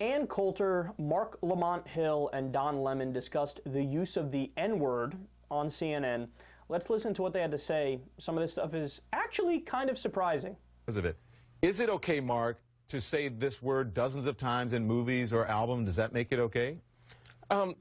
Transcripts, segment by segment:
Ann Coulter, Marc, Lamont Hill, and Don Lemon discussed the use of the N-word on CNN. Let's listen to what they had to say. Some of this stuff is actually kind of surprising. Is it okay, Marc, to say this word dozens of times in movies or albums? Does that make it okay?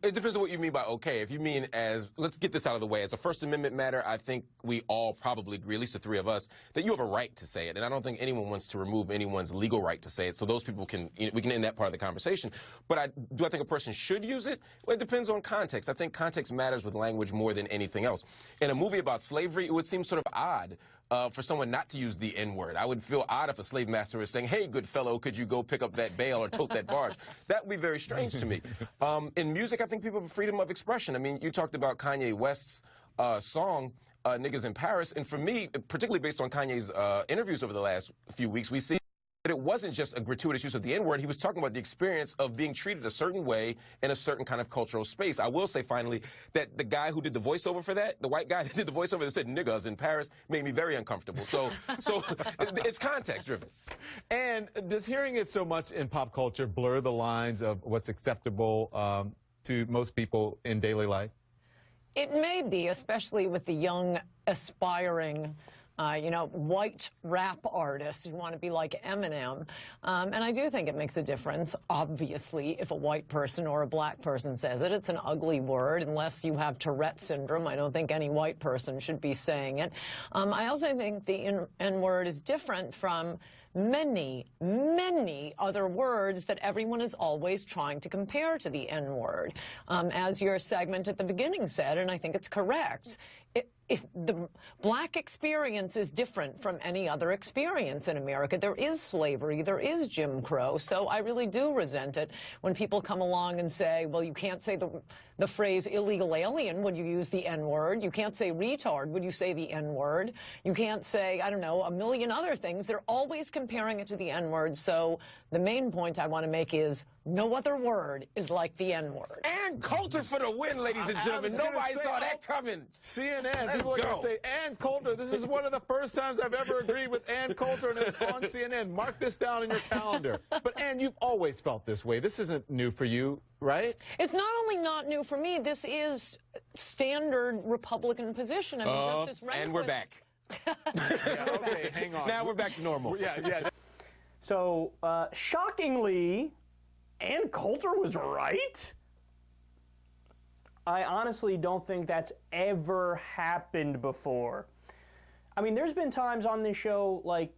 It depends on what you mean by okay. If you mean as, let's get this out of the way, as a First Amendment matter, I think we all probably agree, at least the three of us, that you have a right to say it. And I don't think anyone wants to remove anyone's legal right to say it. So those people we can end that part of the conversation. But do I think a person should use it? Well, it depends on context. I think context matters with language more than anything else. In a movie about slavery, it would seem sort of odd for someone not to use the N-word. I would feel odd if a slave master was saying, hey, good fellow, could you go pick up that bale or tote that barge? That would be very strange to me. In music, I think people have freedom of expression. I mean, you talked about Kanye West's song, Niggas in Paris, and for me, particularly based on Kanye's interviews over the last few weeks, we see that it wasn't just a gratuitous use of the N-word. He was talking about the experience of being treated a certain way in a certain kind of cultural space. I will say, finally, that the guy who did the voiceover for that, the white guy that did the voiceover that said niggas in Paris, made me very uncomfortable. So it's context-driven. And does hearing it so much in pop culture blur the lines of what's acceptable to most people in daily life? It may be, especially with the young, aspiring white rap artists who want to be like Eminem. And I do think it makes a difference, obviously, if a white person or a black person says it. It's an ugly word. Unless you have Tourette syndrome, I don't think any white person should be saying it. I also think the N-word is different from many, many other words that everyone is always trying to compare to the N-word. As your segment at the beginning said, and I think it's correct, if the black experience is different from any other experience in America. There is slavery, there is Jim Crow, so I really do resent it when people come along and say, well, you can't say the phrase illegal alien when you use the N-word. You can't say retard when you say the N-word. You can't say, I don't know, a million other things. They're always comparing it to the N-word, so the main point I want to make is no other word is like the N-word. And Coulter for the win, ladies and gentlemen. Nobody saw that coming. CNN, people are going to say, Ann Coulter, this is one of the first times I've ever agreed with Ann Coulter, and it's on CNN. Mark this down in your calendar. But, Ann, you've always felt this way. This isn't new for you, right? It's not only not new for me, this is standard Republican position. I mean, Justice Rehnquist... And we're back. Yeah, okay, hang on. Now we're back to normal. Yeah. So, shockingly, Ann Coulter was right? I honestly don't think that's ever happened before. I mean, there's been times on this show, like,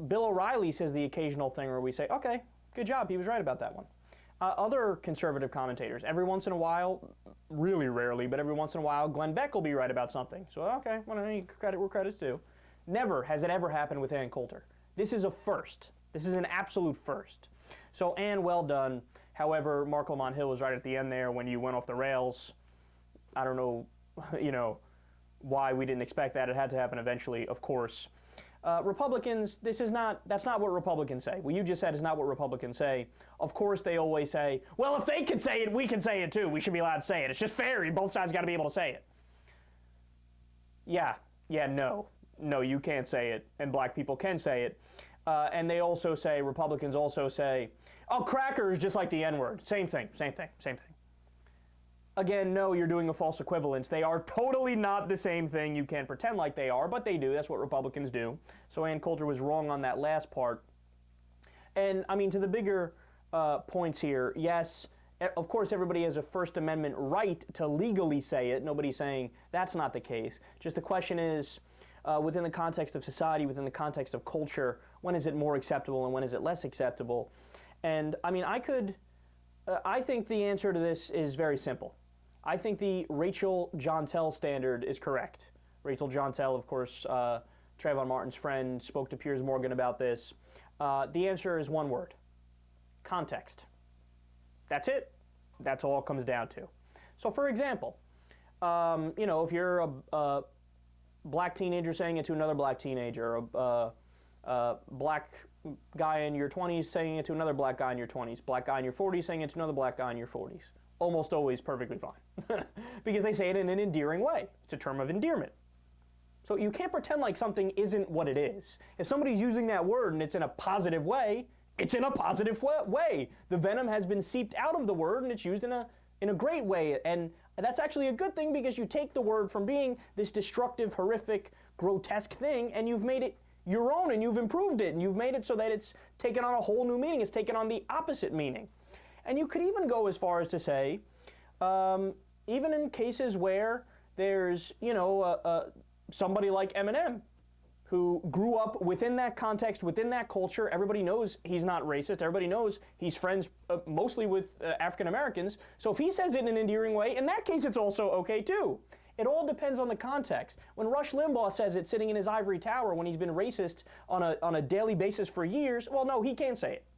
Bill O'Reilly says the occasional thing where we say, okay, good job, he was right about that one. Other conservative commentators, every once in a while, really rarely, but every once in a while, Glenn Beck will be right about something. So, okay, well, credit where credit's due. Never has it ever happened with Ann Coulter. This is a first. This is an absolute first. So, Ann, well done. However, Marc Lamont Hill was right at the end there when you went off the rails. I don't know, why we didn't expect that. It had to happen eventually, of course. Republicans, that's not what Republicans say. What you just said is not what Republicans say. Of course, they always say, well, if they can say it, we can say it too. We should be allowed to say it. It's just fair. Both sides got to be able to say it. Yeah, no, you can't say it, and black people can say it. And they also say, Republicans also say, oh, crackers, just like the N-word. Same thing. Again, no, you're doing a false equivalence. They are totally not the same thing. You can't pretend like they are, but they do. That's what Republicans do. So Ann Coulter was wrong on that last part. And, I mean, to the bigger points here, yes, of course, everybody has a First Amendment right to legally say it. Nobody's saying that's not the case. Just the question is, within the context of society, within the context of culture, when is it more acceptable and when is it less acceptable? And, I mean, I think the answer to this is very simple. I think the Rachel Jeantel standard is correct. Rachel Jeantel, of course, Trayvon Martin's friend, spoke to Piers Morgan about this. The answer is one word: context. That's it. That's all it comes down to. So, for example, if you're a black teenager saying it to another black teenager, a black guy in your 20s saying it to another black guy in your 20s, black guy in your 40s saying it to another black guy in your 40s. Almost always perfectly fine. Because they say it in an endearing way. It's a term of endearment. So you can't pretend like something isn't what it is. If somebody's using that word and it's in a positive way, it's in a positive way. The venom has been seeped out of the word, and it's used in a great way. And that's actually a good thing, because you take the word from being this destructive, horrific, grotesque thing, and you've made it your own, and you've improved it, and you've made it so that it's taken on a whole new meaning. It's taken on the opposite meaning. And you could even go as far as to say, even in cases where there's, somebody like Eminem, who grew up within that context, within that culture. Everybody knows he's not racist. Everybody knows he's friends mostly with African Americans. So if he says it in an endearing way, in that case it's also okay too. It all depends on the context. When Rush Limbaugh says it sitting in his ivory tower when he's been racist on a daily basis for years, well, no, he can't say it.